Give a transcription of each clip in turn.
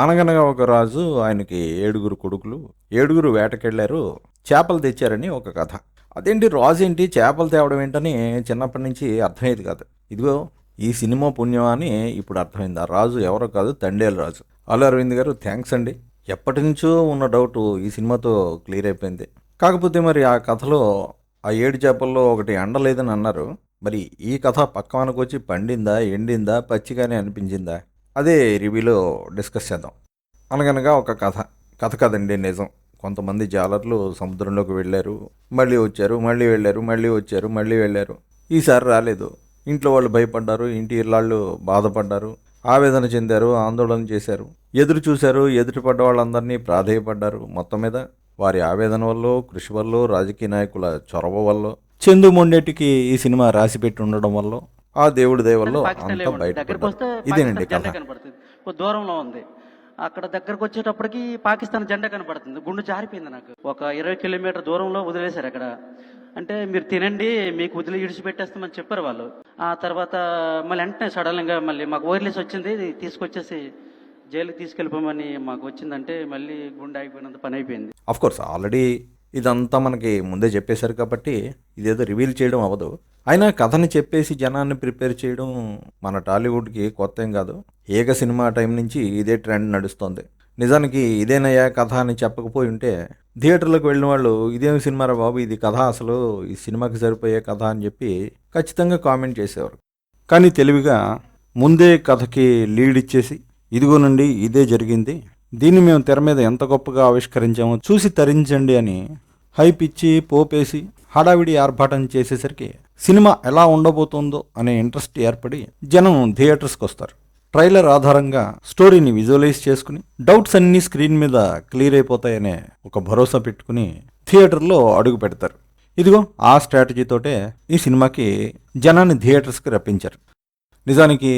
అనగనగా ఒక రాజు, ఆయనకి 7 కొడుకులు. 7 వేటకెళ్ళారు. చేపలు తెచ్చారని ఒక కథ. అదేంటి రాజేంటి చేపలు తేవడం ఏంటని చిన్నప్పటి నుంచి అర్థమయ్యేది కాదు. ఇదిగో ఈ సినిమా పుణ్యం అని ఇప్పుడు అర్థమైంది. ఆ రాజు ఎవరో కాదు, తండేలు రాజు. అల్లు అరవింద్ గారు థ్యాంక్స్ అండి. ఎప్పటి నుంచో ఉన్న డౌట్ ఈ సినిమాతో క్లియర్ అయిపోయింది. కాకపోతే మరి ఆ కథలో ఆ 7 చేపల్లో ఒకటి ఎండలేదని అన్నారు. మరి ఈ కథ పక్కవానకొచ్చి పండిందా, ఎండిందా, పచ్చిగానే అనిపించిందా? అదే రివ్యూలో డిస్కస్ చేద్దాం. అనగనగా ఒక కథ. కథ కదండి నిజం. కొంతమంది జాలర్లు సముద్రంలోకి వెళ్ళారు, మళ్ళీ వచ్చారు, మళ్ళీ వెళ్ళారు, మళ్ళీ వచ్చారు, మళ్ళీ వెళ్ళారు. ఈసారి రాలేదు. ఇంట్లో వాళ్ళు భయపడ్డారు, ఇంటి ఇళ్ళాళ్ళు బాధపడ్డారు, ఆవేదన చెందారు, ఆందోళన చేశారు, ఎదురు చూశారు, ఎదుటి పడ్డ వాళ్ళందరినీ ప్రాధేయపడ్డారు. మొత్తం మీద వారి ఆవేదన వల్ల, కృషి వల్ల, రాజకీయ నాయకుల చొరవ వల్ల, చందు మొండేటికి ఈ సినిమా రాసిపెట్టి ఉండడం వల్ల, ఆ దేవుడి దయ వల్ల అంతా బయటపడ్డారు. ఇదేనండి కథ. కనపడుతుంది, దూరంలో ఉంది. అక్కడ దగ్గరకు వచ్చేటప్పటికి పాకిస్తాన్ జెండా కనపడుతుంది. గుండు జారిపోయింది నాకు. ఒక 20 కిలోమీటర్ దూరంలో వదిలేశారు అక్కడ. అంటే మీరు తినండి, మీకు వదిలి ఇడిచిపెట్టేస్తామని చెప్పారు వాళ్ళు. ఆ తర్వాత మళ్ళీ వెంటనే సడన్గా మళ్ళీ మాకు వైర్లెస్ వచ్చింది, తీసుకొచ్చేసి జైలుకి తీసుకెళ్ళిపోమని మాకు వచ్చిందంటే మళ్ళీ గుండె ఆగిపోయినంత పని అయిపోయింది. కోర్స్ ఆల్రెడీ ఇదంతా మనకి ముందే చెప్పేశారు కాబట్టి ఇదేదో రివీల్ చేయడం అవ్వదు. అయినా కథని చెప్పేసి జనాన్ని ప్రిపేర్ చేయడం మన టాలీవుడ్కి కొత్త ఏం కాదు. ఏక సినిమా టైం నుంచి ఇదే ట్రెండ్ నడుస్తోంది. నిజానికి ఇదేనయ్యా కథ అని చెప్పకపోయి ఉంటే థియేటర్లోకి వెళ్ళిన వాళ్ళు ఇదేం సినిమారా బాబు, ఇది కథ, అసలు ఈ సినిమాకి సరిపోయే కథ అని చెప్పి ఖచ్చితంగా కామెంట్ చేసేవారు. కానీ తెలివిగా ముందే కథకి లీడ్ ఇచ్చేసి ఇదిగోనండి ఇదే జరిగింది, దీన్ని మేము తెర మీద ఎంత గొప్పగా ఆవిష్కరించామో చూసి తరించండి అని హైప్ ఇచ్చి పోపేసి హడావిడి ఆర్భాటం చేసేసరికి సినిమా ఎలా ఉండబోతుందో అనే ఇంట్రెస్ట్ ఏర్పడి జనం థియేటర్స్కి వస్తారు. ట్రైలర్ ఆధారంగా స్టోరీని విజువలైజ్ చేసుకుని డౌట్స్ అన్నీ స్క్రీన్ మీద క్లియర్ అయిపోతాయనే ఒక భరోసా పెట్టుకుని థియేటర్లో అడుగు పెడతారు. ఇదిగో ఆ స్ట్రాటజీతోటే ఈ సినిమాకి జనాన్ని థియేటర్స్కి రప్పించారు. నిజానికి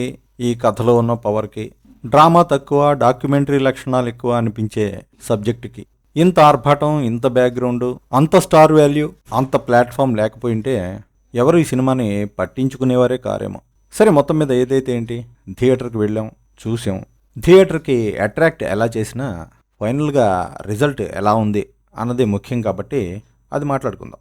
ఈ కథలో ఉన్న పవర్కి డ్రామా తక్కువ, డాక్యుమెంటరీ లక్షణాలు ఎక్కువ అనిపించే సబ్జెక్టుకి ఇంత ఆర్భాటం, ఇంత బ్యాక్గ్రౌండ్, అంత స్టార్ వాల్యూ, అంత ప్లాట్ఫామ్ లేకపోయింటే ఎవరు ఈ సినిమాని పట్టించుకునేవారే కారేమో. సరే, మొత్తం మీద ఏదైతే ఏంటి, థియేటర్కి వెళ్ళాం, చూసాం. థియేటర్కి అట్రాక్ట్ ఎలా చేసినా ఫైనల్గా రిజల్ట్ ఎలా ఉంది అన్నది ముఖ్యం కాబట్టి అది మాట్లాడుకుందాం.